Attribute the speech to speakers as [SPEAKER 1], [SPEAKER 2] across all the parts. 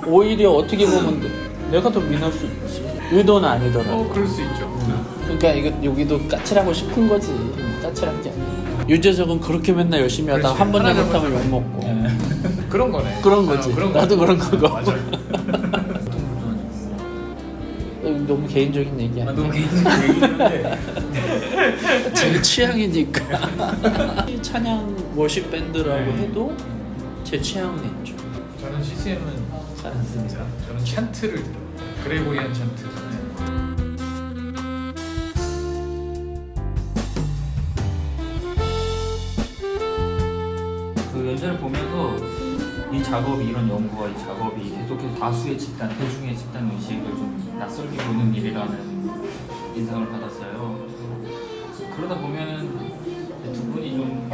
[SPEAKER 1] 오히려 어떻게 보면 내가 더 민할 수 있지. 의도는 아니더라도.
[SPEAKER 2] 그럴 수 있죠.
[SPEAKER 1] 그러니까 이거 여기도 까칠하고 싶은 거지. 까칠한 게 아니야. 유재석은 그렇게 맨날 열심히 하다가 한 번 잘못하면 욕 먹고.
[SPEAKER 2] 그런 거네.
[SPEAKER 1] 그런 거지. 나도 그런 거고.
[SPEAKER 2] 맞아.
[SPEAKER 1] 너무 개인적인 얘기야.
[SPEAKER 3] 너무 개인적인 얘기인데
[SPEAKER 1] 제 취향이니까. 찬양 워십 밴드라고 해도 제 취향은 있죠.
[SPEAKER 2] 저는 CCM은 잘 안 씁니다. 저는 찬트를 들어요. 그레고리안 찬트.
[SPEAKER 3] 그 연재를 보면서 이 작업이 이런 연구와 이 작업이 계속해서 다수의 집단, 대중의 집단 의식을 좀 낯설게 보는 일이라는 인상을 받았어요. 그러다 보면 두 분이 좀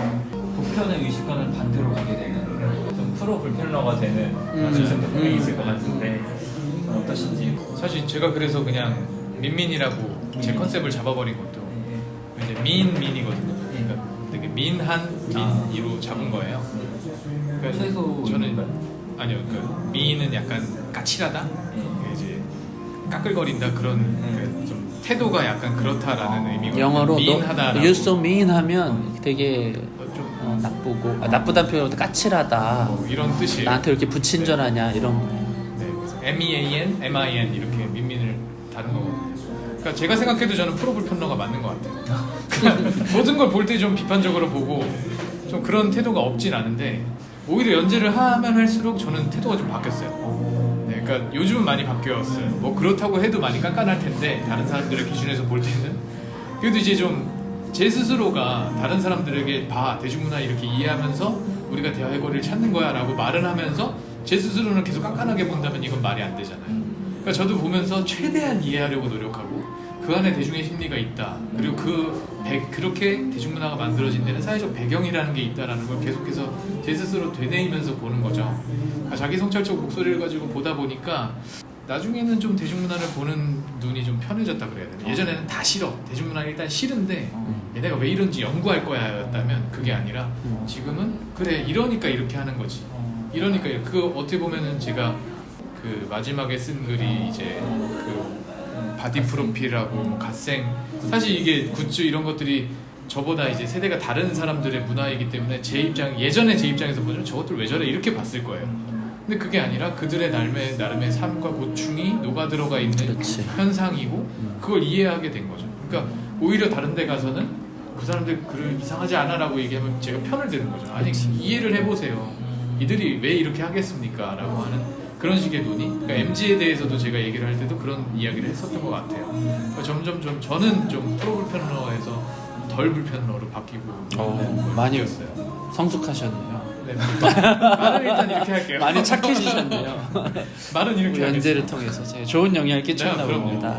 [SPEAKER 3] 보편의 의식과는 반대로 가게 되는 좀 프로 불편러가 되는 그런 부분이 있을 것 같은데 어떠신지.
[SPEAKER 2] 사실 제가 그래서 그냥 민민이라고 제 컨셉을 잡아버린 것도 이제 민이거든요. 그러니까 되게 민한 민이로 잡은 거예요. 그러니까
[SPEAKER 3] 최소
[SPEAKER 2] 저는 아니요, 그 미는 약간 까칠하다, 이제 까끌거린다 그런 그좀 태도가 약간 그렇다라는 의미고.
[SPEAKER 1] 영어로
[SPEAKER 2] 민하다.
[SPEAKER 1] You so mean 하면 되게
[SPEAKER 2] 좀
[SPEAKER 1] 나쁘고 나쁘다는 표현보다 까칠하다.
[SPEAKER 2] 이런 뜻이에요.
[SPEAKER 1] 나한테 이렇게 부친절하냐 이런 거예요.
[SPEAKER 2] 네, 그래서 MEAN, MIN 이렇게 민민을 다른 거거든요. 그러니까 제가 생각해도 저는 프로 불편러가 맞는 것 같아요. 그냥 모든 걸 볼 때 좀 비판적으로 보고 좀 그런 태도가 없진 않은데 오히려 연재를 하면 할수록 저는 태도가 좀 바뀌었어요. 네, 그러니까 요즘은 많이 바뀌었어요. 뭐 그렇다고 해도 많이 깐깐할 텐데 다른 사람들의 기준에서 볼 때는 그래도 이제 좀 제 스스로가 다른 사람들에게 대중문화 이렇게 이해하면서 우리가 대화의 거리를 찾는 거야 라고 말을 하면서 제 스스로는 계속 깐깐하게 본다면 이건 말이 안 되잖아요. 그러니까 저도 보면서 최대한 이해하려고 노력하고 그 안에 대중의 심리가 있다. 그리고 그렇게 대중문화가 만들어진 데는 사회적 배경이라는 게 있다라는 걸 계속해서 제 스스로 되뇌이면서 보는 거죠. 자기 성찰적 목소리를 가지고 보다 보니까 나중에는 좀 대중문화를 보는 눈이 좀 편해졌다 그래야 되나. 예전에는 다 싫어. 대중문화는 일단 싫은데 얘네가 왜 이런지 연구할 거야 였다면 그게 아니라 지금은 그래 이러니까 이렇게 하는 거지. 이러니까 그 어떻게 보면은 제가 그 마지막에 쓴 글이 이제 그 바디 프로필하고 갓생, 사실 이게 굿즈 이런 것들이 저보다 이제 세대가 다른 사람들의 문화이기 때문에 예전에 제 입장에서 보면 저것들 왜 저래 이렇게 봤을 거예요. 근데 그게 아니라 그들의 나름의 삶과 고충이 녹아 들어가 있는
[SPEAKER 1] 그렇지.
[SPEAKER 2] 현상이고 그걸 이해하게 된 거죠. 그러니까 오히려 다른 데 가서는 그 사람들 글을 이상하지 않아 라고 얘기하면 제가 편을 드는 거죠. 아니 이해를 해보세요. 이들이 왜 이렇게 하겠습니까? 라고 하는 그런 식의 논의. 그러니까 MZ에 대해서도 제가 얘기를 할 때도 그런 이야기를 했었던 것 같아요. 그러니까 점점 좀 저는 좀 프로 불편러에서 덜 불편러로 바뀌고
[SPEAKER 1] 많이
[SPEAKER 2] 바뀌었어요.
[SPEAKER 1] 성숙하셨네요.
[SPEAKER 2] 네, 말은 일단 이렇게 할게요.
[SPEAKER 1] 많이 착해지셨네요.
[SPEAKER 2] 말은 이렇게
[SPEAKER 1] 연재를
[SPEAKER 2] 하겠습니다.
[SPEAKER 1] 통해서 제가 좋은 영향을 끼쳤나
[SPEAKER 2] 그럼요.
[SPEAKER 1] 봅니다.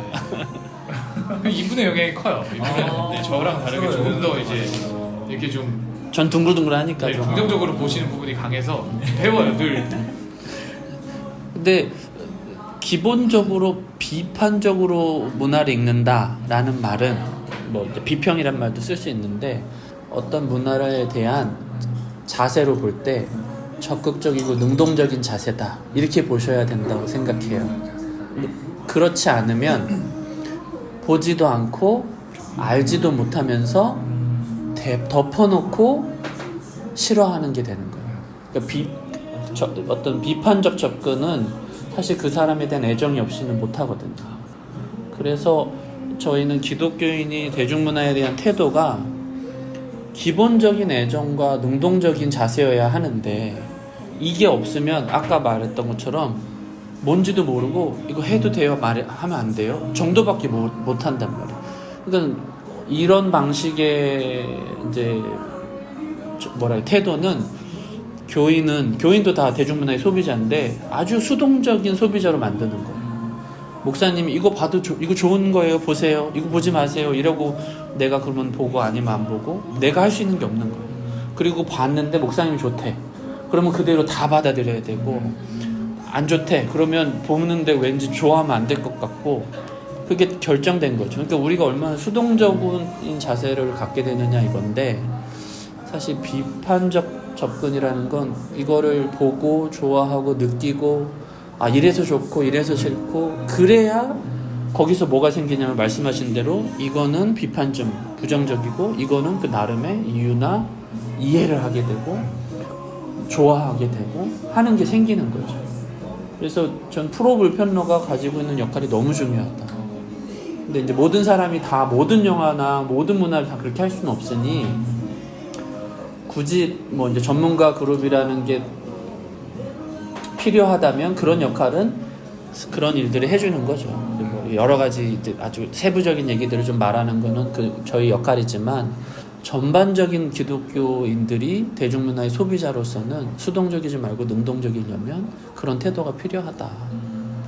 [SPEAKER 2] 그 이분의 영향이 커요. 이분은 네, 저랑 다르게 조금 더 이제 이렇게 좀
[SPEAKER 1] 전 둥글둥글하니까
[SPEAKER 2] 네,
[SPEAKER 1] 좀.
[SPEAKER 2] 긍정적으로 보시는 부분이 강해서 배워요 늘.
[SPEAKER 1] 근데 기본적으로 비판적으로 문화를 읽는다라는 말은 뭐 이제 비평이란 말도 쓸 수 있는데 어떤 문화에 대한 자세로 볼 때 적극적이고 능동적인 자세다 이렇게 보셔야 된다고 생각해요. 그렇지 않으면 보지도 않고 알지도 못하면서 덮어놓고 싫어하는 게 되는 거예요. 그러니까 어떤 비판적 접근은 사실 그 사람에 대한 애정이 없이는 못하거든요. 그래서 저희는 기독교인이 대중문화에 대한 태도가 기본적인 애정과 능동적인 자세여야 하는데 이게 없으면 아까 말했던 것처럼 뭔지도 모르고 이거 해도 돼요? 하면 안 돼요? 정도밖에 못 한단 말이에요. 그러니까 이런 방식의 이제 태도는 교인도 다 대중문화의 소비자인데 아주 수동적인 소비자로 만드는 거예요. 목사님이 이거 봐도 이거 좋은 거예요. 보세요. 이거 보지 마세요. 이러고 내가 그러면 보고 아니면 안 보고 내가 할 수 있는 게 없는 거예요. 그리고 봤는데 목사님이 좋대. 그러면 그대로 다 받아들여야 되고 안 좋대. 그러면 보는데 왠지 좋아하면 안 될 것 같고 그게 결정된 거죠. 그러니까 우리가 얼마나 수동적인 자세를 갖게 되느냐 이건데 사실 비판적 접근이라는 건 이거를 보고 좋아하고 느끼고 아 이래서 좋고 이래서 싫고 그래야 거기서 뭐가 생기냐면 말씀하신 대로 이거는 비판점 부정적이고 이거는 그 나름의 이유나 이해를 하게 되고 좋아하게 되고 하는 게 생기는 거죠. 그래서 전 프로불편러가 가지고 있는 역할이 너무 중요하다. 근데 이제 모든 사람이 다 모든 영화나 모든 문화를 다 그렇게 할 수는 없으니 굳이 뭐 이제 전문가 그룹이라는 게 필요하다면 그런 역할은 그런 일들을 해주는 거죠. 뭐 여러 가지 이제 아주 세부적인 얘기들을 좀 말하는 거는 그 저희 역할이지만 전반적인 기독교인들이 대중문화의 소비자로서는 수동적이지 말고 능동적이려면 그런 태도가 필요하다.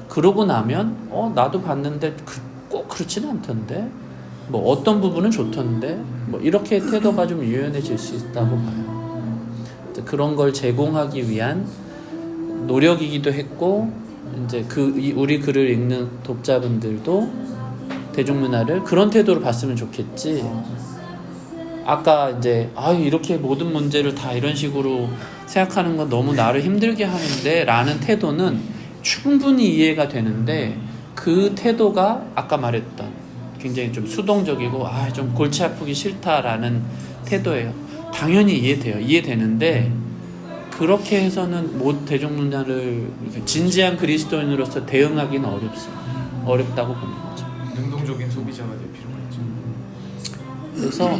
[SPEAKER 1] 그러고 나면 나도 봤는데 꼭 그렇지는 않던데 뭐 어떤 부분은 좋던데 뭐 이렇게 태도가 좀 유연해질 수 있다고 봐요. 그런 걸 제공하기 위한 노력이기도 했고 이제 우리 글을 읽는 독자분들도 대중문화를 그런 태도로 봤으면 좋겠지. 아까 이제 이렇게 모든 문제를 다 이런 식으로 생각하는 건 너무 나를 힘들게 하는데 라는 태도는 충분히 이해가 되는데 그 태도가 아까 말했던 굉장히 좀 수동적이고 좀 골치 아프기 싫다라는 태도예요. 당연히 이해되는데 그렇게 해서는 대중문화를 진지한 그리스도인으로서 대응하기는 어렵다고 보는 거죠.
[SPEAKER 2] 능동적인 소비자가 될 필요가 있죠.
[SPEAKER 1] 그래서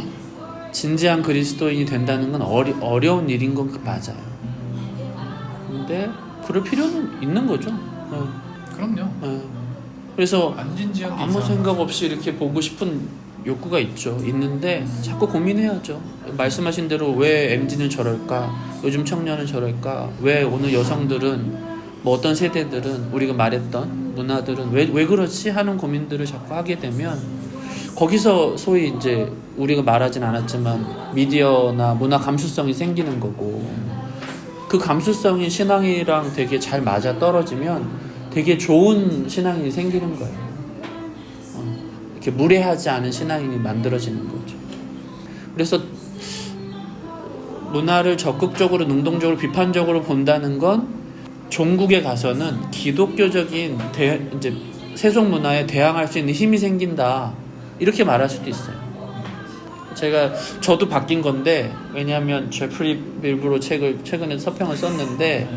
[SPEAKER 1] 진지한 그리스도인이 된다는 건 어려운 일인 건 맞아요. 근데 그럴 필요는 있는 거죠.
[SPEAKER 2] 그럼요.
[SPEAKER 1] 그래서
[SPEAKER 2] 안 진지한 게
[SPEAKER 1] 아무
[SPEAKER 2] 이상하다.
[SPEAKER 1] 생각 없이 이렇게 보고 싶은 욕구가 있는데 자꾸 고민해야죠. 말씀하신 대로 왜 MZ는 저럴까? 요즘 청년은 저럴까? 왜 오늘 여성들은 뭐 어떤 세대들은 우리가 말했던 문화들은 왜 그렇지? 하는 고민들을 자꾸 하게 되면 거기서 소위 이제 우리가 말하진 않았지만 미디어나 문화 감수성이 생기는 거고 그 감수성이 신앙이랑 되게 잘 맞아 떨어지면 되게 좋은 신앙인이 생기는 거예요. 이렇게 무례하지 않은 신앙인이 만들어지는 거죠. 그래서 문화를 적극적으로 능동적으로 비판적으로 본다는 건 종국에 가서는 기독교적인 이제 세속 문화에 대항할 수 있는 힘이 생긴다 이렇게 말할 수도 있어요. 저도 바뀐 건데 왜냐하면 제프리 밀브로 책을 최근에 서평을 썼는데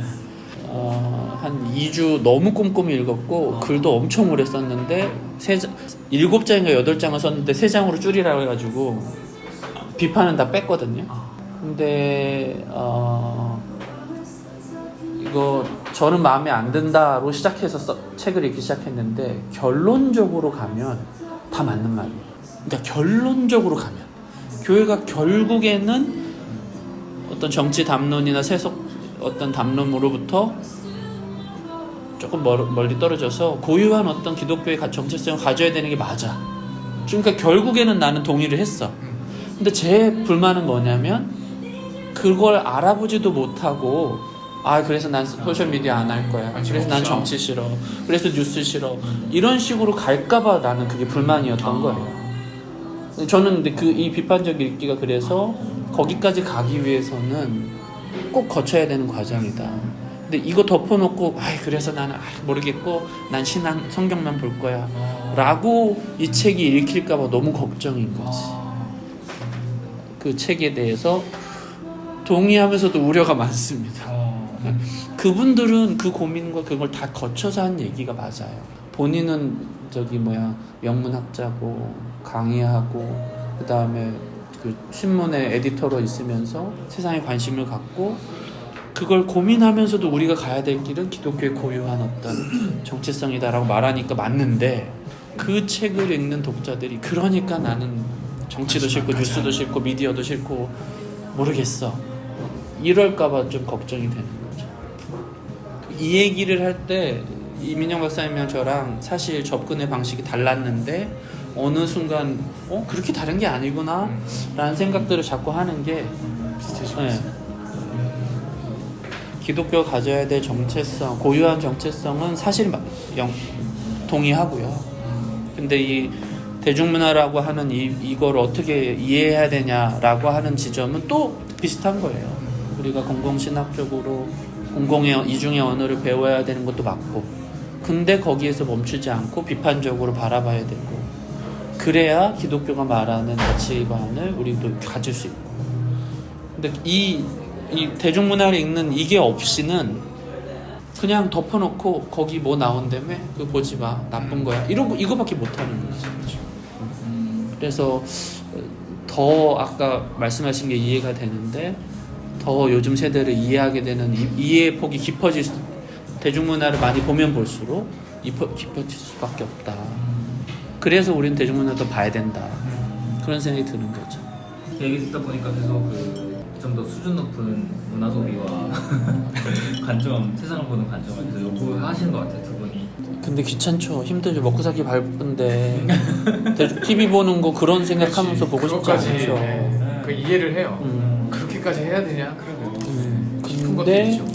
[SPEAKER 1] 한 2주 너무 꼼꼼히 읽었고 글도 엄청 오래 썼는데 7장인가 8장을 썼는데 3장으로 줄이라고 해가지고 비판은 다 뺐거든요. 근데 이거 저는 마음에 안 든다로 시작해서 책을 읽기 시작했는데 결론적으로 가면 다 맞는 말이에요. 그러니까 결론적으로 가면 교회가 결국에는 어떤 정치 담론이나 세속 어떤 담론으로부터 조금 멀리 떨어져서 고유한 어떤 기독교의 정체성을 가져야 되는 게 맞아. 그러니까 결국에는 나는 동의를 했어. 근데 제 불만은 뭐냐면 그걸 알아보지도 못하고 그래서 난 소셜미디어 안 할 거야. 그래서 난 정치 싫어. 그래서 뉴스 싫어. 이런 식으로 갈까봐 나는 그게 불만이었던 거예요. 저는 근데 이 비판적 읽기가 그래서 거기까지 가기 위해서는 꼭 거쳐야 되는 과정이다. 근데 이거 덮어놓고 그래서 나는 모르겠고 난 성경만 볼 거야 라고 이 책이 읽힐까봐 너무 걱정인 거지. 그 책에 대해서 동의하면서도 우려가 많습니다. 그분들은 그 고민과 그걸 다 거쳐서 한 얘기가 맞아요. 본인은 영문학자고 강의하고 그 다음에 그 신문의 에디터로 있으면서 세상에 관심을 갖고 그걸 고민하면서도 우리가 가야 될 길은 기독교의 고유한 어떤 정체성이다라고 말하니까 맞는데 그 책을 읽는 독자들이 그러니까 나는 정치도 싫고 뉴스도 싫고 미디어도 싫고 모르겠어 이럴까봐 좀 걱정이 되는 거죠. 이 얘기를 할 때 이민영 박사님이랑 저랑 사실 접근의 방식이 달랐는데 어느 순간 그렇게 다른 게 아니구나 라는 생각들을 자꾸 하는 게 기독교가 가져야 될 정체성, 고유한 정체성은 사실 동의하고요. 근데 이 대중문화라고 하는 이걸 어떻게 이해해야 되냐라고 하는 지점은 또 비슷한 거예요. 우리가 공공신학적으로 공공의 이중의 언어를 배워야 되는 것도 맞고, 근데 거기에서 멈추지 않고 비판적으로 바라봐야 되고, 그래야 기독교가 말하는 가치관을 우리도 가질 수 있고. 근데 이 대중문화를 읽는 이게 없이는 그냥 덮어놓고 거기 뭐 나온다며 그거 보지 마, 나쁜 거야, 이거밖에 못하는 거지. 그래서 더 아까 말씀하신 게 이해가 되는데, 더 요즘 세대를 이해하게 되는 이해의 폭이 깊어질 대중문화를 많이 보면 볼수록 깊어질 수밖에 없다. 그래서 우리는 대중문화도 봐야 된다. 그런 생각이 드는 거죠.
[SPEAKER 3] 얘기 듣다 보니까 계속 좀 더 수준 높은 문화 소비와 세상을 보는 관점을 계속 요구하시는 것 같아요, 두 분이.
[SPEAKER 1] 근데 귀찮죠. 힘들죠. 먹고 살기 바쁜데 TV 보는 거 그런 생각하면서 보고 싶지
[SPEAKER 2] 그것까지,
[SPEAKER 1] 않죠.
[SPEAKER 2] 네. 그 이해를 해요. 그렇게까지 해야 되냐? 그러면 싶은 것도
[SPEAKER 1] 근데
[SPEAKER 2] 있죠.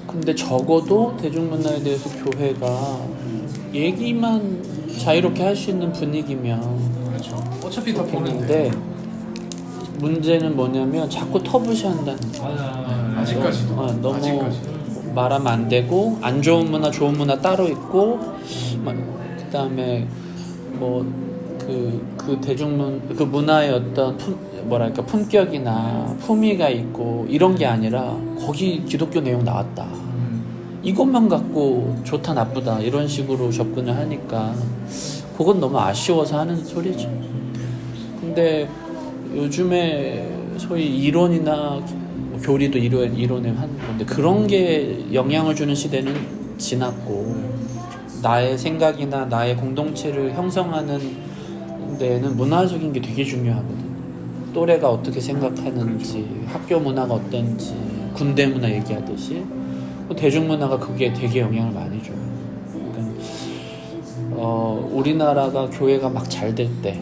[SPEAKER 1] 근데 적어도 대중문화에 대해서 교회가 얘기만 자유롭게 할 수 있는 분위기면
[SPEAKER 2] 그렇죠. 어차피 다 보는데.
[SPEAKER 1] 좋겠는데, 문제는 뭐냐면 자꾸 터부시한다는 거.
[SPEAKER 3] 맞아.
[SPEAKER 2] 아직까지도.
[SPEAKER 1] 너무
[SPEAKER 2] 아직까지.
[SPEAKER 1] 말하면 안 되고, 안 좋은 문화 좋은 문화 따로 있고, 그다음에 뭐 그 그 문화의 어떤 품격이나 품위가 있고 이런 게 아니라 거기 기독교 내용 나왔다, 이것만 갖고 좋다 나쁘다 이런 식으로 접근을 하니까 그건 너무 아쉬워서 하는 소리죠. 근데 요즘에 소위 이론이나 교리도 이론에 하는 건데, 그런 게 영향을 주는 시대는 지났고, 나의 생각이나 나의 공동체를 형성하는 데는 문화적인 게 되게 중요하거든요. 또래가 어떻게 생각하는지, 학교 문화가 어떤지, 군대 문화 얘기하듯이 대중문화가 그게 되게 영향을 많이 줘요. 그러니까 우리나라가 교회가 막 잘 될 때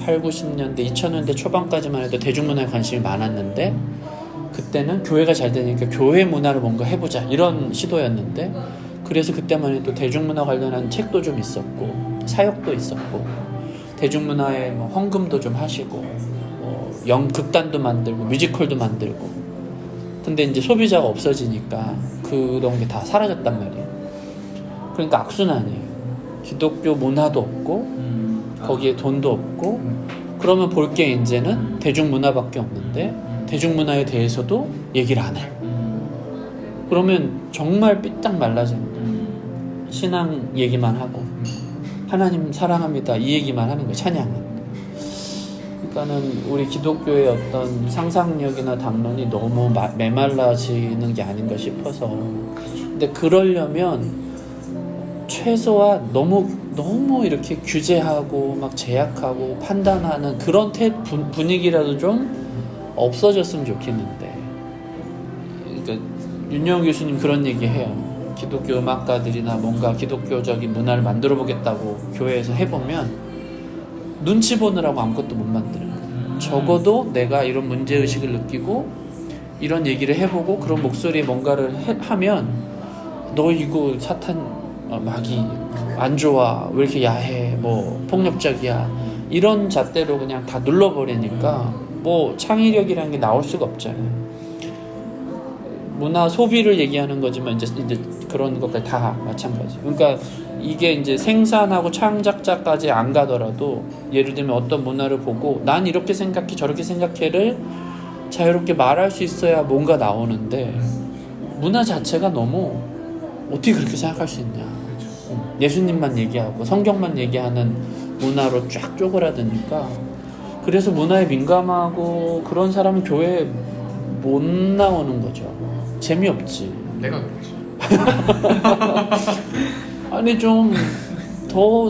[SPEAKER 1] 8, 90년대, 2000년대 초반까지만 해도 대중문화에 관심이 많았는데, 그때는 교회가 잘 되니까 교회 문화를 뭔가 해보자 이런 시도였는데, 그래서 그때만 해도 대중문화 관련한 책도 좀 있었고 사역도 있었고, 대중문화에 뭐 헌금도 좀 하시고, 극단도 만들고 뮤지컬도 만들고. 근데 이제 소비자가 없어지니까 그런 게 다 사라졌단 말이에요. 그러니까 악순환이에요. 기독교 문화도 없고 거기에 돈도 없고, 그러면 볼 게 이제는 대중문화밖에 없는데 대중문화에 대해서도 얘기를 안 해. 그러면 정말 삐딱 말라집니다. 신앙 얘기만 하고 하나님 사랑합니다 이 얘기만 하는 거예요, 찬양은. 그러니까는 우리 기독교의 어떤 상상력이나 담론이 너무 메말라지는 게 아닌가 싶어서. 근데 그러려면 최소한 너무 이렇게 규제하고 막 제약하고 판단하는 그런 분위기라도 좀 없어졌으면 좋겠는데. 그러니까 윤영호 교수님 그런 얘기 해요. 기독교 음악가들이나 뭔가 기독교적인 문화를 만들어 보겠다고 교회에서 해보면 눈치 보느라고 아무것도 못 만들어요. 적어도 내가 이런 문제의식을 느끼고 이런 얘기를 해보고 그런 목소리에 뭔가를 하면, 너 이거 사탄 마귀 안 좋아, 왜 이렇게 야해, 뭐 폭력적이야, 이런 잣대로 그냥 다 눌러버리니까 뭐 창의력이라는 게 나올 수가 없잖아요. 문화 소비를 얘기하는 거지만 이제 그런 것까지 다 마찬가지. 그러니까 이게 이제 생산하고 창작자까지 안 가더라도, 예를 들면 어떤 문화를 보고 난 이렇게 생각해 저렇게 생각해를 자유롭게 말할 수 있어야 뭔가 나오는데, 문화 자체가 너무 어떻게 그렇게 생각할 수 있냐, 예수님만 얘기하고 성경만 얘기하는 문화로 쫙 쪼그라드니까, 그래서 문화에 민감하고 그런 사람은 교회에 못 나오는 거죠. 재미없지.
[SPEAKER 2] 내가 그러지.
[SPEAKER 1] 아니 좀 더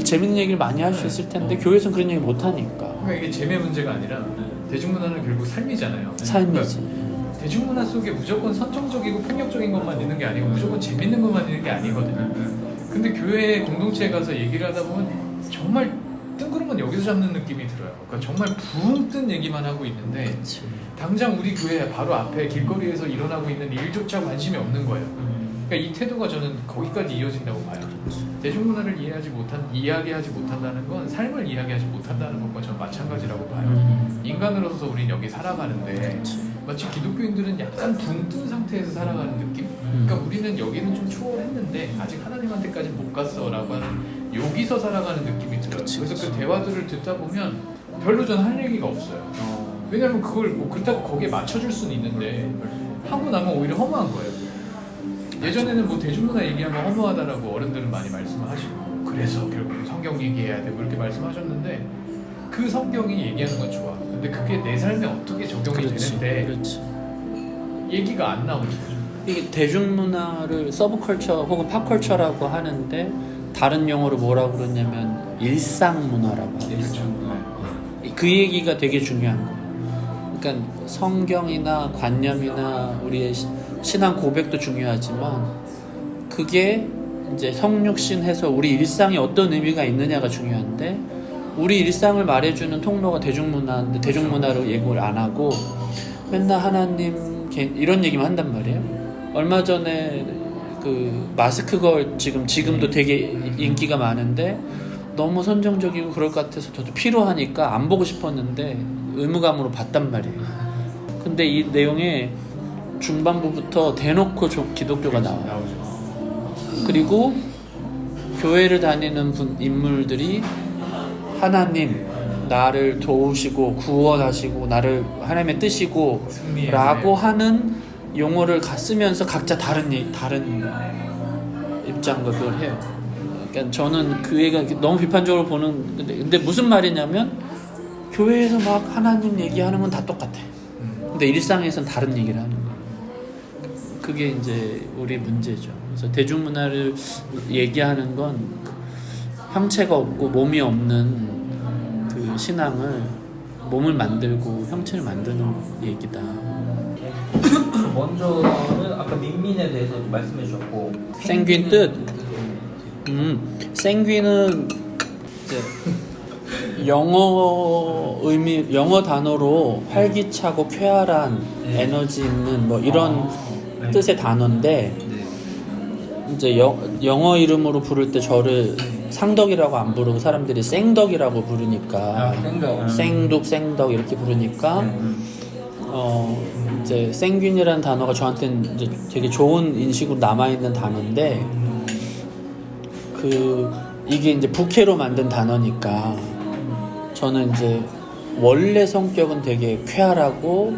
[SPEAKER 1] 재밌는 얘기를 많이 할 수 있을 텐데 교회에서는 그런 얘기 못 하니까.
[SPEAKER 2] 그러니까 이게 재미의 문제가 아니라 대중문화는 결국 삶이잖아요.
[SPEAKER 1] 삶이지.
[SPEAKER 2] 그러니까 대중문화 속에 무조건 선정적이고 폭력적인 것만 있는 게 아니고 무조건 재밌는 것만 있는 게 아니거든요. 근데 교회 공동체에 가서 얘기를 하다 보면 정말 뜬구름은 여기서 잡는 느낌이 들어요. 그러니까 정말 붕 뜬 얘기만 하고 있는데, 당장 우리 교회 바로 앞에 길거리에서 일어나고 있는 일조차 관심이 없는 거예요. 그러니까 이 태도가 저는 거기까지 이어진다고 봐요. 대중문화를 이야기하지 못한다는 건 삶을 이야기하지 못한다는 것과 저는 마찬가지라고 봐요. 인간으로서 우리는 여기 살아가는데 마치 기독교인들은 약간 붕 뜬 상태에서 살아가는 느낌? 그러니까 우리는 여기는 좀 초월했는데 아직 하나님한테까지 못 갔어라고 하는 여기서 살아가는 느낌이 들어요. 그래서 그 대화들을 듣다 보면 별로 전 할 얘기가 없어요. 왜냐면 그걸 뭐 그렇다고 거기에 맞춰줄 수는 있는데 하고 나면 오히려 허무한 거예요. 예전에는 뭐 대중문화 얘기하면 허무하다라고 어른들은 많이 말씀을 하시고 그래서 결국 성경 얘기해야 되고 이렇게 말씀하셨는데 그 성경이 얘기하는 건 좋아. 근데 그게 내 삶에 어떻게 적용이 되는데 얘기가 안 나오는 거죠.
[SPEAKER 1] 이게 대중문화를 서브컬처 혹은 팝컬처라고 하는데 다른 용어로 뭐라고 그러냐면 일상문화라고 하거든요. 그 얘기가 되게 중요한 거예요. 그러니까 성경이나 관념이나 우리의 신앙 고백도 중요하지만 그게 이제 성육신해서 우리 일상에 어떤 의미가 있느냐가 중요한데 우리 일상을 말해주는 통로가 대중문화인데 대중문화로 얘기를 안 하고 맨날 하나님 이런 얘기만 한단 말이에요. 얼마 전에 그 마스크 걸 지금도 되게 인기가 많은데 너무 선정적이고 그럴 것 같아서 저도 필요하니까 안 보고 싶었는데 의무감으로 봤단 말이에요. 근데 이 내용에 중반부부터 대놓고 기독교가 나와요. 그리고 교회를 다니는 인물들이 하나님 나를 도우시고 구원하시고 나를 하나님의 뜻이고 라고 하는 용어를 쓰면서 각자 다른 입장과 그걸 해요. 그러니까 저는 그 얘기가 너무 비판적으로 보는 근데 무슨 말이냐면 교회에서 막 하나님 얘기하는 건 다 똑같아. 근데 일상에서는 다른 얘기를 하는 거예요. 그게 이제 우리 문제죠. 그래서 대중문화를 얘기하는 건 형체가 없고 몸이 없는 그 신앙을 몸을 만들고 형체를 만드는 얘기다.
[SPEAKER 3] 먼저는 아까 민민에 대해서 좀 말씀해 주셨고
[SPEAKER 1] 생귄 뜻. 생귄은 이제 영어 단어로 활기차고 쾌활한 에너지 있는 뭐 이런 뜻의 단어인데 이제 영어 이름으로 부를 때 저를 상덕이라고 안 부르고 사람들이 생덕이라고 부르니까 생덕 이렇게 부르니까 이제 생균이라는 단어가 저한테는 이제 되게 좋은 인식으로 남아있는 단어인데 이게 이제 부캐로 만든 단어니까 저는 이제 원래 성격은 되게 쾌활하고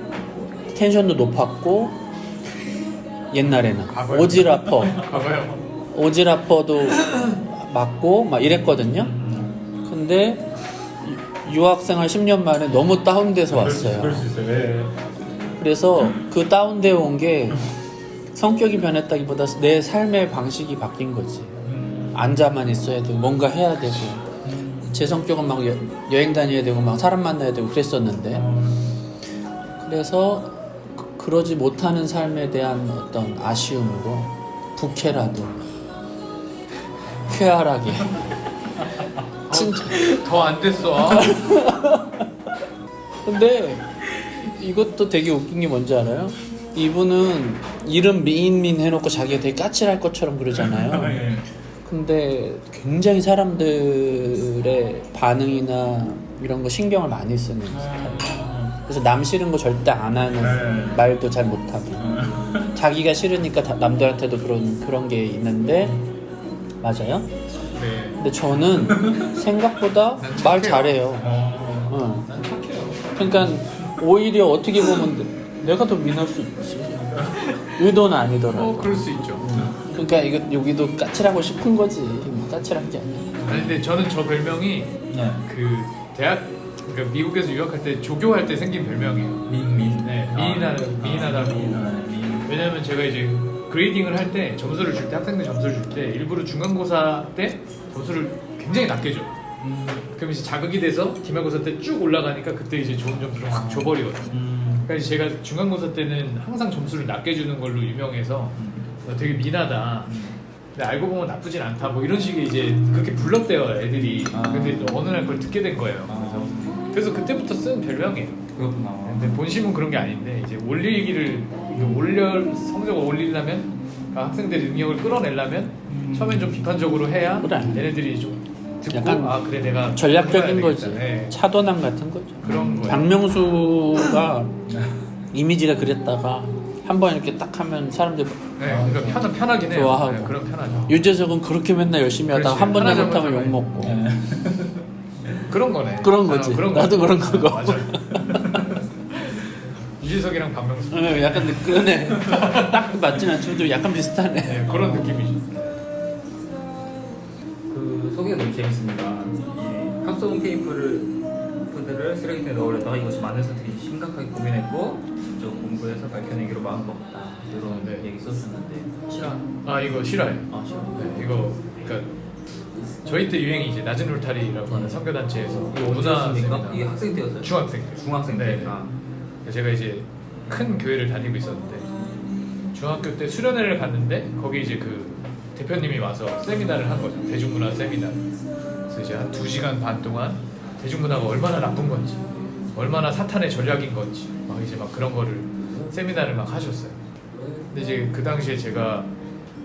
[SPEAKER 1] 텐션도 높았고 옛날에는 오지라퍼도 맞고 막 이랬거든요. 근데 유학생활 10년 만에 너무 다운돼서 왔어요.
[SPEAKER 2] 그럴 수 있어요.
[SPEAKER 1] 그래서 그 다운되어 온 게 성격이 변했다기보다 내 삶의 방식이 바뀐 거지. 앉아만 있어야 되고 뭔가 해야 되고 제 성격은 막 여행 다녀야 되고 막 사람 만나야 되고 그랬었는데 그래서 그러지 못하는 삶에 대한 어떤 아쉬움으로 부캐라도 쾌활하게 진짜
[SPEAKER 2] 더 안 됐어.
[SPEAKER 1] 근데 이것도 되게 웃긴 게 뭔지 알아요? 이분은 이름 미인민 해놓고 자기가 되게 까칠할 것처럼 그러잖아요. 근데 굉장히 사람들의 반응이나 이런 거 신경을 많이 쓰는 스타일이에요. 그래서 남 싫은 거 절대 안 하는 말도 잘 못하고 자기가 싫으니까 남들한테도 그런 게 있는데 맞아요?
[SPEAKER 2] 네.
[SPEAKER 1] 근데 저는 생각보다 말 잘해요.
[SPEAKER 2] 난 착해요.
[SPEAKER 1] 그러니까 오히려 어떻게 보면 내가 더 민할 수 있지. 의도는 아니더라도.
[SPEAKER 2] 그럴 수 있죠.
[SPEAKER 1] 그러니까 여기도 까칠하고 싶은 거지. 까칠한 게 아니야.
[SPEAKER 2] 아니 근데 저는 저 별명이 그 그러니까 미국에서 유학할 때 조교할 때 생긴 별명이에요. 미인하다고. 왜냐면 제가 이제 그레이딩을 할 때 점수를 줄 때 학생들 점수를 줄 때 일부러 중간고사 때 점수를 굉장히 낮게 줘. 그럼 이제 자극이 돼서 기말고사 때 쭉 올라가니까 그때 이제 좋은 점수를 확 줘버리거든요. 그러니까 이제 제가 중간고사 때는 항상 점수를 낮게 주는 걸로 유명해서 되게 미나다. 근데 알고 보면 나쁘진 않다. 뭐 이런 식의 이제 그렇게 불렀대요 애들이. 근데 어느 날 그걸 듣게 된 거예요. 그래서 그때부터 쓴 별명이에요.
[SPEAKER 3] 그렇구나.
[SPEAKER 2] 근데 본심은 그런 게 아닌데 이제 성적을 올리려면 그러니까 학생들이 능력을 끌어내려면 처음엔 좀 비판적으로 해야
[SPEAKER 1] 그래.
[SPEAKER 2] 얘네들이 좀 듣고
[SPEAKER 1] 약간
[SPEAKER 2] 아 그래 내가
[SPEAKER 1] 전략적인
[SPEAKER 2] 공부해야
[SPEAKER 1] 거지.
[SPEAKER 2] 되겠다. 네.
[SPEAKER 1] 차도남 같은 거죠.
[SPEAKER 2] 그런 거예요.
[SPEAKER 1] 박명수가 이미지가 그랬다가 한번 이렇게 딱 하면 사람들이
[SPEAKER 2] 네, 그러니까 편하긴 해요.
[SPEAKER 1] 좋아하고.
[SPEAKER 2] 네, 그럼 편하죠.
[SPEAKER 1] 유재석은 그렇게 맨날 열심히 하다가
[SPEAKER 2] 그렇지.
[SPEAKER 1] 한 번
[SPEAKER 2] 하나
[SPEAKER 1] 잘못하면
[SPEAKER 2] 잘못하면
[SPEAKER 1] 욕먹고
[SPEAKER 2] 그런 거네.
[SPEAKER 1] 그런 거지. 나도 그런 거고.
[SPEAKER 2] 맞아. 유재석이랑 박명수.
[SPEAKER 1] 약간 그러네. 딱 맞진 않지만 약간 비슷하네.
[SPEAKER 2] 네, 그런 느낌이죠.
[SPEAKER 3] 그 소개가 너무 재밌습니다. 이 합성 테이프들을 쓰레기통에 넣으려다가 이것이 많은 선택이 심각하게 고민했고 직접 공부해서 밝혀내기로 마음먹었다 이런
[SPEAKER 2] 네.
[SPEAKER 3] 얘기 썼었는데 싫어?
[SPEAKER 2] 아 이거 싫어요.
[SPEAKER 3] 아 싫어?
[SPEAKER 2] 네, 이거 그러니까 저희 때 유행이 이제 낮은 울타리라고 하는 선교단체에서
[SPEAKER 3] 이거 언제였습니까? 이게 학생 때였어요?
[SPEAKER 2] 중학생 때.
[SPEAKER 3] 중학생
[SPEAKER 2] 네.
[SPEAKER 3] 때. 아.
[SPEAKER 2] 제가 이제 큰 교회를 다니고 있었는데 중학교 때 수련회를 갔는데 거기 이제 그 대표님이 와서 세미나를 한 거죠. 대중문화 세미나. 그래서 이제 한 2시간 반 동안 대중문화가 얼마나 나쁜 건지, 얼마나 사탄의 전략인 건지, 막 이제 막 그런 거를 세미나를 막 하셨어요. 근데 이제 그 당시에 제가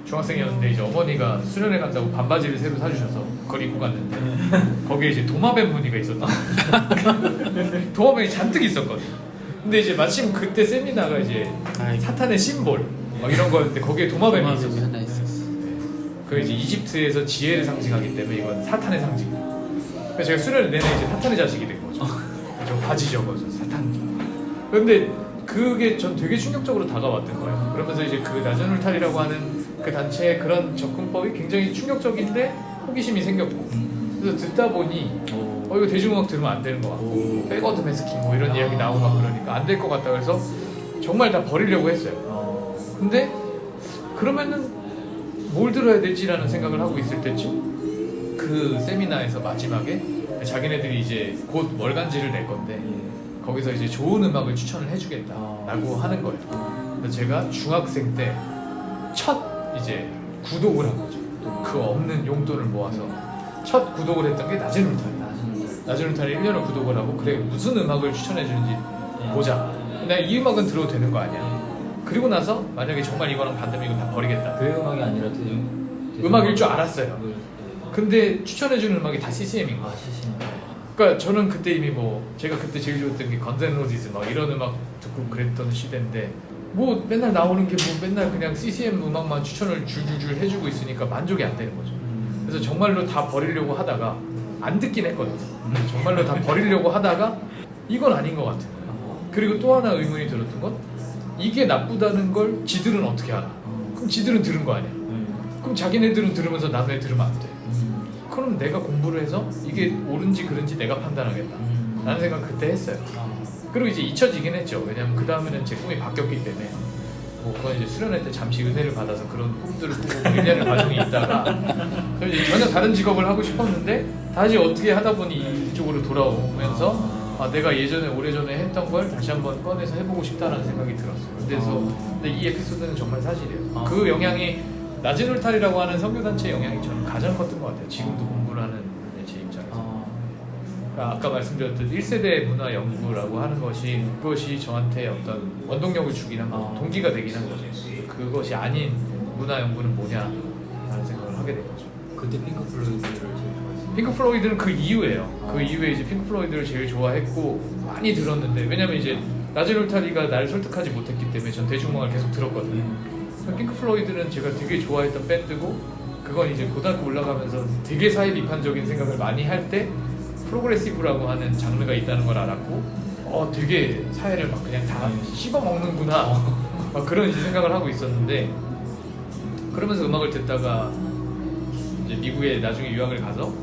[SPEAKER 2] 중학생이었는데 이제 어머니가 수련회 간다고 반바지를 새로 사주셔서 그걸 입고 갔는데 거기에 이제 도마뱀 무늬가 있었다. 도마뱀이 잔뜩 있었거든요. 근데 이제 마침 그때 세미나가 이제 사탄의 심볼 막 이런 거였는데 거기에 도마뱀이
[SPEAKER 1] 도마뱀이
[SPEAKER 2] 있었어요.
[SPEAKER 1] 하나 있었어.
[SPEAKER 2] 그 이제 이집트에서 지혜를 상징하기 때문에 이건 사탄의 상징. 그래서 제가 수련을 내내 이제 사탄의 자식이 된 거죠. 저 바지 적어서 사탄. 근데 그게 전 되게 충격적으로 다가왔던 거예요. 그러면서 이제 그 낮은 울타리라고 하는 그 단체의 그런 접근법이 굉장히 충격적인데 호기심이 생겼고 그래서 듣다 보니 이거 대중음악 들으면 안 되는 것 같고 백워드 매스킹 뭐 이런 이야기 나오고 막 그러니까 안 될 것 같다 그래서 정말 다 버리려고 했어요. 근데 그러면은 뭘 들어야 되지라는 생각을 하고 있을 때쯤 그 세미나에서 마지막에 자기네들이 이제 곧 월간지를 낼 건데 거기서 이제 좋은 음악을 추천을 해주겠다라고 하는 거예요. 그래서 제가 중학생 때 첫 이제 구독을 한 거죠. 그 없는 용돈을 모아서 첫 구독을 했던 게 낮은 울타리. 낮은 울타리 1년을 구독을 하고 그래 무슨 음악을 추천해주는지 보자. 내가 이 음악은 들어도 되는 거 아니야. 그리고 나서 만약에 정말 이거랑 반대면 이건 다 버리겠다.
[SPEAKER 3] 교회 음악이 아니라
[SPEAKER 2] 음악일 줄 알았어요. 근데 추천해주는 음악이 다 CCM인 거야. 그러니까 저는 그때 이미 뭐 제가 그때 제일 좋아했던 게 건즈 앤 로지즈 막 이런 음악 듣고 그랬던 시대인데 뭐 맨날 나오는 게 뭐 맨날 그냥 CCM 음악만 추천을 줄줄줄 해주고 있으니까 만족이 안 되는 거죠. 그래서 정말로 다 버리려고 하다가 안 듣긴 했거든요. 정말로 다 버리려고 하다가 이건 아닌 것 같은 거예요. 그리고 또 하나 의문이 들었던 건 이게 나쁘다는 걸 지들은 어떻게 알아? 그럼 지들은 들은 거 아니야? 그럼 자기네들은 들으면서 남의 들으면 안 돼. 그럼 내가 공부를 해서 이게 옳은지 그른지 내가 판단하겠다 라는 생각 그때 했어요. 그리고 이제 잊혀지긴 했죠. 왜냐면 그 다음에는 제 꿈이 바뀌었기 때문에 뭐 그건 이제 수련회 때 잠시 은혜를 받아서 그런 꿈들을 꾸고 1년의 과정이 있다가 그래서 이제 전혀 다른 직업을 하고 싶었는데 다시 어떻게 하다 보니 이쪽으로 돌아오면서 아, 내가 예전에 오래전에 했던 걸 다시 한번 꺼내서 해보고 싶다라는 생각이 들었어요. 근데 이 에피소드는 정말 사실이에요. 그 영향이 낮은 울타리라고 하는 선교단체의 영향이 저는 가장 컸던 것 같아요. 지금도 공부를 하는 제 입장에서. 그러니까 아까 말씀드렸듯 1세대 문화 연구라고 하는 것이 그것이 저한테 어떤 원동력을 주긴 한 거, 동기가 되긴 한 거죠. 그것이 아닌 문화 연구는 뭐냐라는 생각을 하게 된 거죠.
[SPEAKER 3] 그때 핑크 플로이드를 제일 좋아했어요.
[SPEAKER 2] 핑크 플로이드는 그 이후에요. 그 이후에 이제 핑크 플로이드를 제일 좋아했고 많이 들었는데 왜냐면 이제 낮은 울타리가 날 설득하지 못했기 때문에 전 대중음악을 계속 들었거든요. 핑크 플로이드는 제가 되게 좋아했던 밴드고 그건 이제 고등학교 올라가면서 되게 사회 비판적인 생각을 많이 할 때 프로그레시브라고 하는 장르가 있다는 걸 알았고 되게 사회를 막 그냥 다 씹어먹는구나 막 그런 이제 생각을 하고 있었는데 그러면서 음악을 듣다가 이제 미국에 나중에 유학을 가서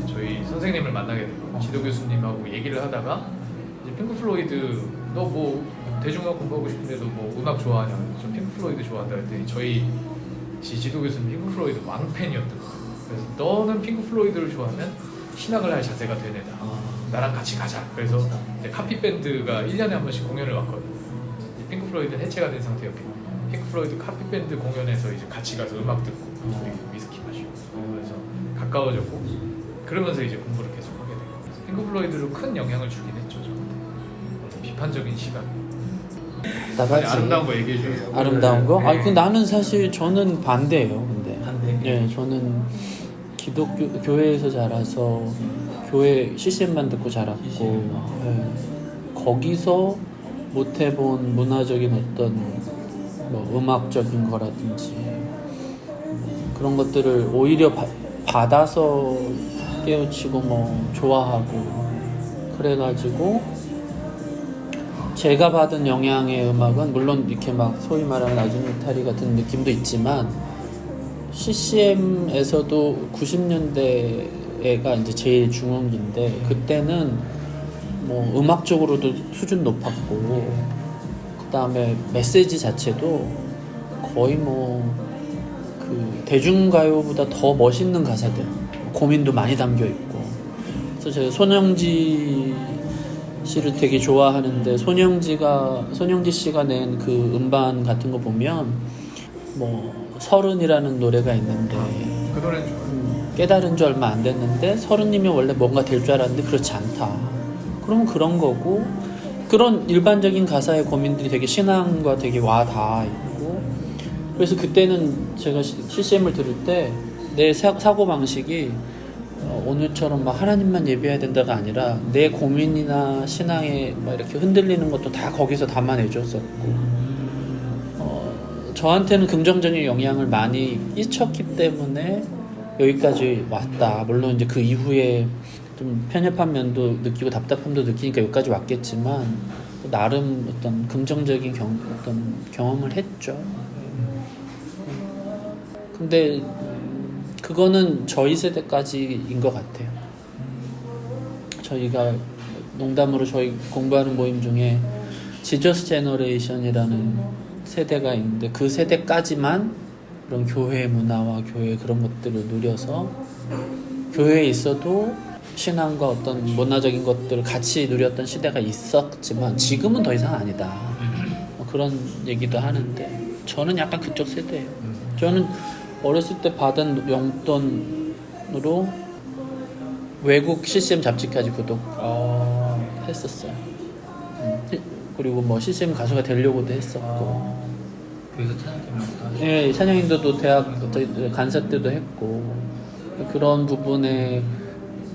[SPEAKER 2] 이제 저희 선생님을 만나게 되고 지도 교수님하고 얘기를 하다가 이제 핑크 플로이드 너 뭐 대중음악 공부하고 싶은데 너 뭐 음악 좋아하냐? 저 핑크 플로이드 좋아한다 했더니 저희 지도 교수님 핑크 플로이드 왕팬이었던 거예요. 그래서 너는 핑크 플로이드를 좋아하면 신학을 할 자세가 된 애다. 나랑 같이 가자. 그래서 이제 카피 밴드가 1년에 한 번씩 공연을 왔거든요. 핑크 플로이드는 해체가 된 상태였기 때문에 핑크 플로이드 카피 밴드 공연에서 이제 같이 가서 음악 듣고 위스키 마시고 그래서 가까워졌고 그러면서 이제 공부를 계속 하게 되고 핑크 플로이드로 큰 영향을 주긴 했죠. 저한테 비판적인 시각.
[SPEAKER 1] 답답하지.
[SPEAKER 2] 아름다운 거 얘기해 줘요.
[SPEAKER 1] 아름다운 거?
[SPEAKER 3] 네.
[SPEAKER 1] 아니, 그 나는 사실 저는 반대예요. 근데
[SPEAKER 3] 반대.
[SPEAKER 1] 예, 저는 기독교 교회에서 자라서 교회 CCM만 듣고 자랐고
[SPEAKER 3] CCM.
[SPEAKER 1] 예, 거기서 못 해본 문화적인 어떤 뭐 음악적인 거라든지 그런 것들을 오히려 받아서 깨우치고 뭐 좋아하고 그래가지고 제가 받은 영향의 음악은 물론 이렇게 막 소위 말하는 나주니타리 같은 느낌도 있지만 CCM에서도 90년대가 이제 제일 중흥기인데 그때는 뭐 음악적으로도 수준 높았고 그 다음에 메시지 자체도 거의 뭐 그 대중가요보다 더 멋있는 가사들 고민도 많이 담겨 있고 그래서 제가 손영지 씨를 되게 좋아하는데 손영지 씨가 낸 그 음반 같은 거 보면 뭐 서른이라는 노래가 있는데
[SPEAKER 2] 그 노래는 좋아요.
[SPEAKER 1] 깨달은 지 얼마 안 됐는데 서른이면 원래 뭔가 될 줄 알았는데 그렇지 않다. 그러면 그런 거고 그런 일반적인 가사의 고민들이 되게 신앙과 되게 와 닿아 있고 그래서 그때는 제가 CCM을 들을 때 내 사고방식이 오늘처럼 막 하나님만 예배해야 된다가 아니라 내 고민이나 신앙에 막 이렇게 흔들리는 것도 다 거기서 담아내줬었고 저한테는 긍정적인 영향을 많이 끼쳤기 때문에 여기까지 왔다. 물론 이제 그 이후에 좀 편협한 면도 느끼고 답답함도 느끼니까 여기까지 왔겠지만 나름 어떤 긍정적인 어떤 경험을 했죠. 근데 그거는 저희 세대까지인 것 같아요. 저희가 농담으로 저희 공부하는 모임 중에 지저스 제너레이션이라는 세대가 있는데 그 세대까지만 그런 교회 문화와 교회 그런 것들을 누려서 교회에 있어도 신앙과 어떤 문화적인 것들을 같이 누렸던 시대가 있었지만 지금은 더 이상 아니다. 그런 얘기도 하는데 저는 약간 그쪽 세대예요. 저는 어렸을 때 받은 용돈으로 외국 CCM 잡지까지 구독했었어요. 그리고 뭐 CCM 가수가 되려고도 했었고
[SPEAKER 3] 그래서 찬양팀을
[SPEAKER 1] 예, 찬양인도도 대학 간사 때도 했고 그런 부분에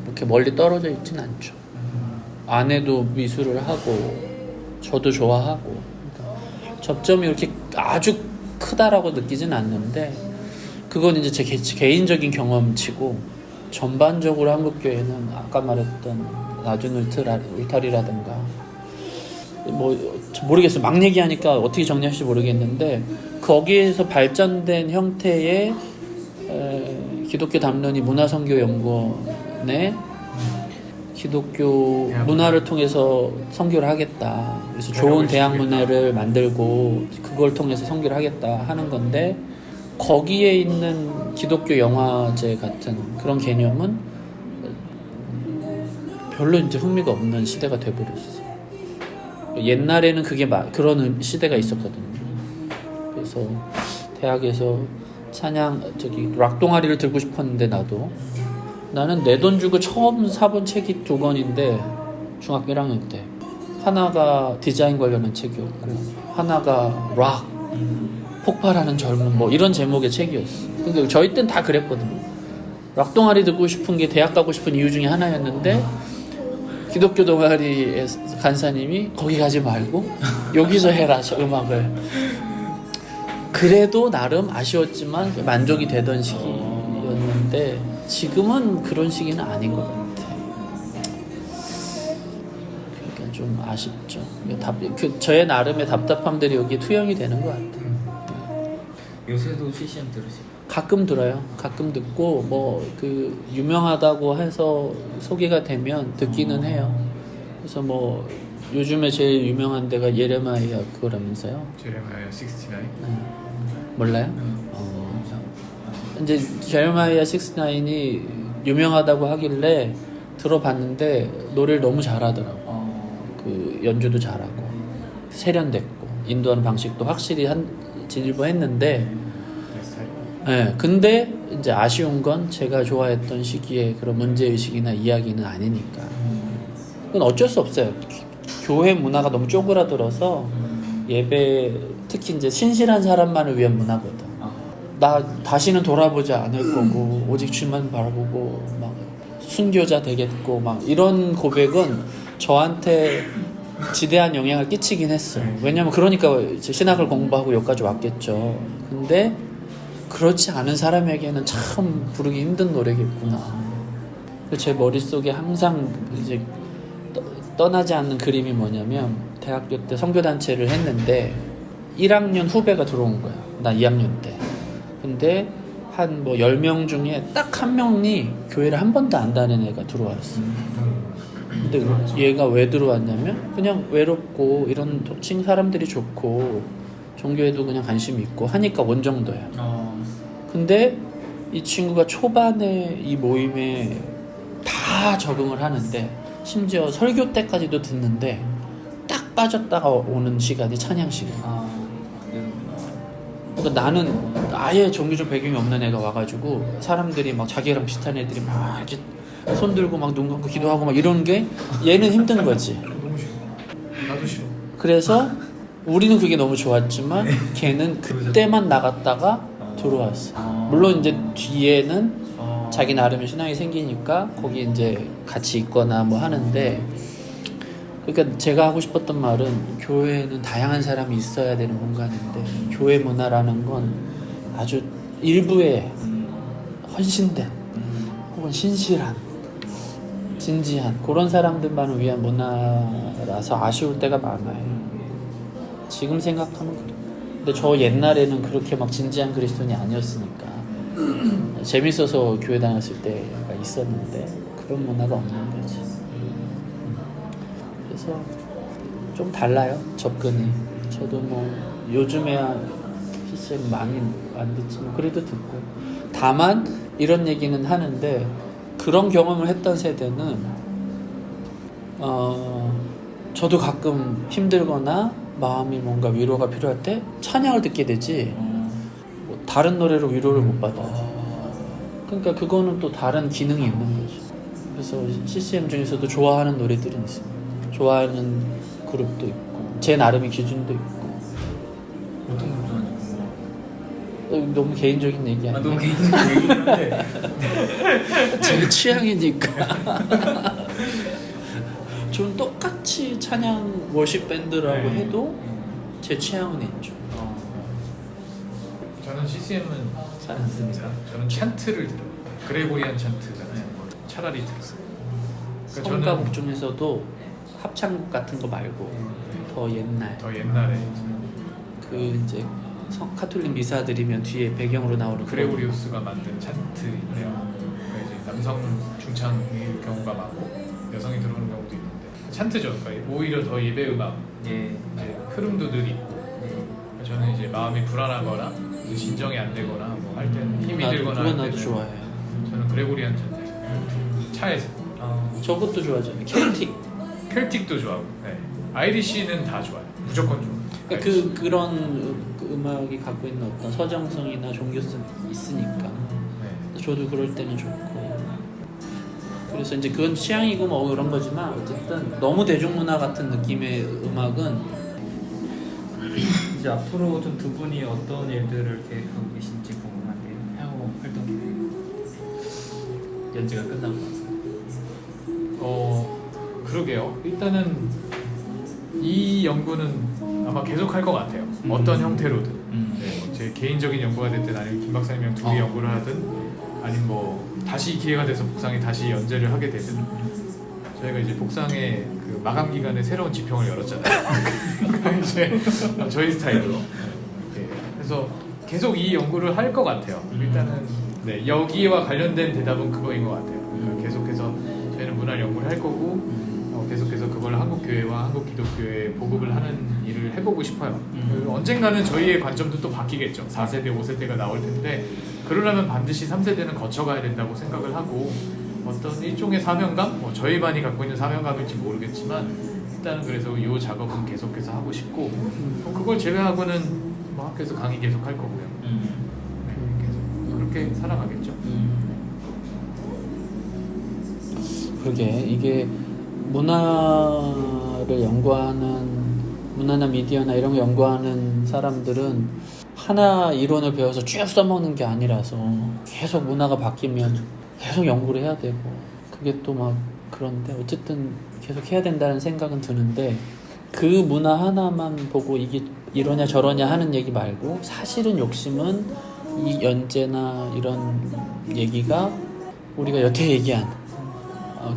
[SPEAKER 1] 이렇게 멀리 떨어져 있진 않죠. 아내도 미술을 하고 저도 좋아하고 그러니까 접점이 이렇게 아주 크다라고 느끼진 않는데 그건 이제 제 개인적인 경험치고 전반적으로 한국교회는 아까 말했던 나준 울타리라든가 뭐 모르겠어요. 막 얘기하니까 어떻게 정리할지 모르겠는데 거기에서 발전된 형태의 기독교 담론이 문화선교연구원에 기독교 문화를 통해서 선교를 하겠다. 그래서 좋은 대학 문화를 만들고 그걸 통해서 선교를 하겠다 하는 건데 거기에 있는 기독교 영화제 같은 그런 개념은 별로 이제 흥미가 없는 시대가 돼버렸어요. 옛날에는 그게 그런 시대가 있었거든요. 그래서 대학에서 락 동아리를 들고 싶었는데 나는 내 돈 주고 처음 사본 책이 2권인데 중학교 1학년 때 하나가 디자인 관련한 책이었고 하나가 락 폭발하는 젊은 뭐 이런 제목의 책이었어. 근데 저희 땐 다 그랬거든요. 락 동아리 듣고 싶은 게 대학 가고 싶은 이유 중에 하나였는데 기독교 동아리의 간사님이 거기 가지 말고 여기서 해라 음악을. 그래도 나름 아쉬웠지만 만족이 되던 시기였는데 지금은 그런 시기는 아닌 것 같아. 그러니까 좀 아쉽죠. 저의 나름의 답답함들이 여기에 투영이 되는 것 같아.
[SPEAKER 3] 요새도 CCM 들으시고
[SPEAKER 1] 가끔 들어요. 가끔 듣고 뭐 그 유명하다고 해서 소개가 되면 듣기는 해요. 그래서 뭐 요즘에 제일 유명한 데가 예레마이아 그거라면서요.
[SPEAKER 2] 제레마이아 69.
[SPEAKER 1] 몰라요? 이제 제레마이아 69이 유명하다고 하길래 들어봤는데 노래를 너무 잘하더라고. 그 연주도 잘하고 세련됐고 인도하는 방식도 확실히 진일보했는데 네, 근데 이제 아쉬운 건 제가 좋아했던 시기에 그런 문제의식이나 이야기는 아니니까 그건 어쩔 수 없어요. 교회 문화가 너무 쪼그라들어서 예배 특히 이제 신실한 사람만을 위한 문화거든. 나 다시는 돌아보지 않을 거고 오직 주만 바라보고 막 순교자 되겠고 막 이런 고백은 저한테 지대한 영향을 끼치긴 했어요. 왜냐면 그러니까 이제 신학을 공부하고 여기까지 왔겠죠. 근데 그렇지 않은 사람에게는 참 부르기 힘든 노래겠구나. 제 머릿속에 항상 이제 떠나지 않는 그림이 뭐냐면 대학교 때 선교단체를 했는데 1학년 후배가 들어온 거야. 나 2학년 때. 근데 한 뭐 10명 중에 딱 한 명이 교회를 한 번도 안 다닌 애가 들어왔어. 근데 얘가 왜 들어왔냐면 그냥 외롭고 이런 친 사람들이 좋고 종교에도 그냥 관심이 있고 하니까 온 정도야. 근데 이 친구가 초반에 이 모임에 다 적응을 하는데 심지어 설교 때까지도 듣는데 딱 빠졌다가 오는 시간이 찬양 시간. 그러니까 나는 아예 종교적 배경이 없는 애가 와가지고 사람들이 막 자기랑 비슷한 애들이 막 이렇게 손 들고 막 눈 감고 기도하고 막 이런 게 얘는 힘든 거지.
[SPEAKER 2] 너무 싫어. 나도 싫어.
[SPEAKER 1] 그래서 우리는 그게 너무 좋았지만 걔는 그때만 나갔다가 들어왔어. 물론 이제 뒤에는 자기 나름의 신앙이 생기니까 거기 이제 같이 있거나 뭐 하는데, 그러니까 제가 하고 싶었던 말은 교회는 다양한 사람이 있어야 되는 공간인데 교회 문화라는 건 아주 일부의 헌신된 혹은 신실한 진지한 그런 사람들만을 위한 문화라서 아쉬울 때가 많아요. 지금 생각하면 그래. 근데 저 옛날에는 그렇게 막 진지한 그리스도인이 아니었으니까 재밌어서 교회 다녔을 때가 있었는데 그런 문화가 없는 거지. 그래서 좀 달라요, 접근이. 저도 뭐 요즘에야 CCM 많이 안 듣지만 그래도 듣고. 다만 이런 얘기는 하는데 그런 경험을 했던 세대는 저도 가끔 힘들거나 마음이 뭔가 위로가 필요할 때 찬양을 듣게 되지 뭐 다른 노래로 위로를 못 받아요. 그러니까 그거는 또 다른 기능이 있는 거죠. 그래서 CCM 중에서도 좋아하는 노래들은 있습니다. 좋아하는 그룹도 있고 제 나름의 기준도 있고.
[SPEAKER 3] 어떤 걸 좋아하는지 궁금해요.
[SPEAKER 1] 너무 개인적인 얘기 아니에요?
[SPEAKER 3] 너무 개인적인 얘기인데
[SPEAKER 1] 제 취향이니까. 전 똑같이 찬양 워십 밴드라고 해도 제 취향은 있죠.
[SPEAKER 2] 저는 CCM은
[SPEAKER 1] 잘 안 씁니다.
[SPEAKER 2] 저는 찬트를 들어요. 그레고리안 찬트잖아요. 차라리 들었어요. 그러니까
[SPEAKER 1] 성가곡 중에서도 합창곡 같은 거 말고 더 옛날
[SPEAKER 2] 더 옛날에
[SPEAKER 1] 그 이제 카톨릭 미사 드리면 뒤에 배경으로 나오는
[SPEAKER 2] 그레고리우스가 만든 찬트인데요. 그러니까 이제 남성 중창의 경우가 많고 여성이 들어오는 경우도 있는데 찬트죠. 그러니까 오히려 더 예배 음악 이제 흐름도 늘 있고. 저는 이제 마음이 불안하거나 이제 진정이 안 되거나 뭐 할 때는 힘이 들거나
[SPEAKER 1] 그건
[SPEAKER 2] 할
[SPEAKER 1] 나도
[SPEAKER 2] 때는
[SPEAKER 1] 좋아해요.
[SPEAKER 2] 저는 그레고리안 찬트 차에서
[SPEAKER 1] 저것도 좋아하잖아요. 켈틱.
[SPEAKER 2] 켈틱도 좋아하고 아이리시는 다 좋아요. 무조건 좋아요.
[SPEAKER 1] 그러니까 그런 음악이 갖고 있는 어떤 서정성이나 종교성이 있으니까 저도 그럴 때는 좋고. 그래서 이제 그건 취향이고 뭐 그런 거지만 어쨌든 너무 대중문화 같은 느낌의 음악은
[SPEAKER 3] 이제 앞으로 좀 두 분이 어떤 일들을 계획하고 계신지 궁금한데요. 향후 활동 계획.
[SPEAKER 1] 연재가 끝나고 나서.
[SPEAKER 2] 그러게요. 일단은 이 연구는 아마 계속 할 것 같아요. 어떤 형태로든. 뭐 제 개인적인 연구가 됐든 아니면 김 박사님이랑 둘이 연구를 하든 아니면 뭐 다시 기회가 돼서 복상에 다시 연재를 하게 되든 저희가 이제 복상의 그 마감 기간에 새로운 지평을 열었잖아요. 이제 저희 스타일로. 그래서 계속 이 연구를 할 것 같아요. 일단은 여기와 관련된 대답은 그거인 것 같아요. 그러니까 계속해서 저희는 문화를 연구를 할 거고 계속해서 그걸 한국교회와 한국기독교회에 보급을 하는 일을 해보고 싶어요. 언젠가는 저희의 관점도 또 바뀌겠죠. 4세대, 5세대가 나올 텐데 그러려면 반드시 3세대는 거쳐가야 된다고 생각을 하고 어떤 일종의 사명감? 뭐 저희만이 갖고 있는 사명감일지 모르겠지만 일단은 그래서 이 작업은 계속해서 하고 싶고 그걸 제외하고는 뭐 학교에서 강의 계속 할 거고요. 계속 그렇게 살아가겠죠.
[SPEAKER 1] 그러게 이게 문화를 연구하는 문화나 미디어나 이런 거 연구하는 사람들은 하나 이론을 배워서 쭉 써먹는 게 아니라서 계속 문화가 바뀌면 계속 연구를 해야 되고 그게 또 막 그런데 어쨌든 계속 해야 된다는 생각은 드는데 그 문화 하나만 보고 이게 이러냐 저러냐 하는 얘기 말고 사실은 욕심은 이 연재나 이런 얘기가 우리가 여태 얘기한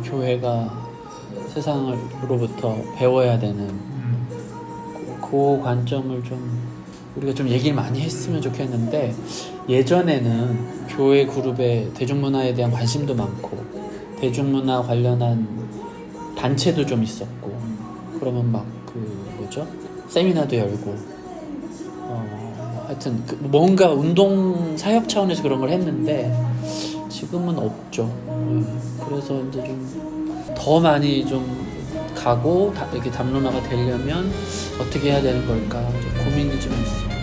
[SPEAKER 1] 교회가 세상으로부터 배워야 되는 그 관점을 좀 우리가 좀 얘기를 많이 했으면 좋겠는데 예전에는 교회 그룹에 대중문화에 대한 관심도 많고 대중문화 관련한 단체도 좀 있었고 그러면 막 세미나도 열고 하여튼 뭔가 운동 사역 차원에서 그런 걸 했는데 지금은 없죠. 그래서 이제 좀 더 많이 좀 가고 이렇게 담론화가 되려면 어떻게 해야 되는 걸까 고민이 좀 있어요.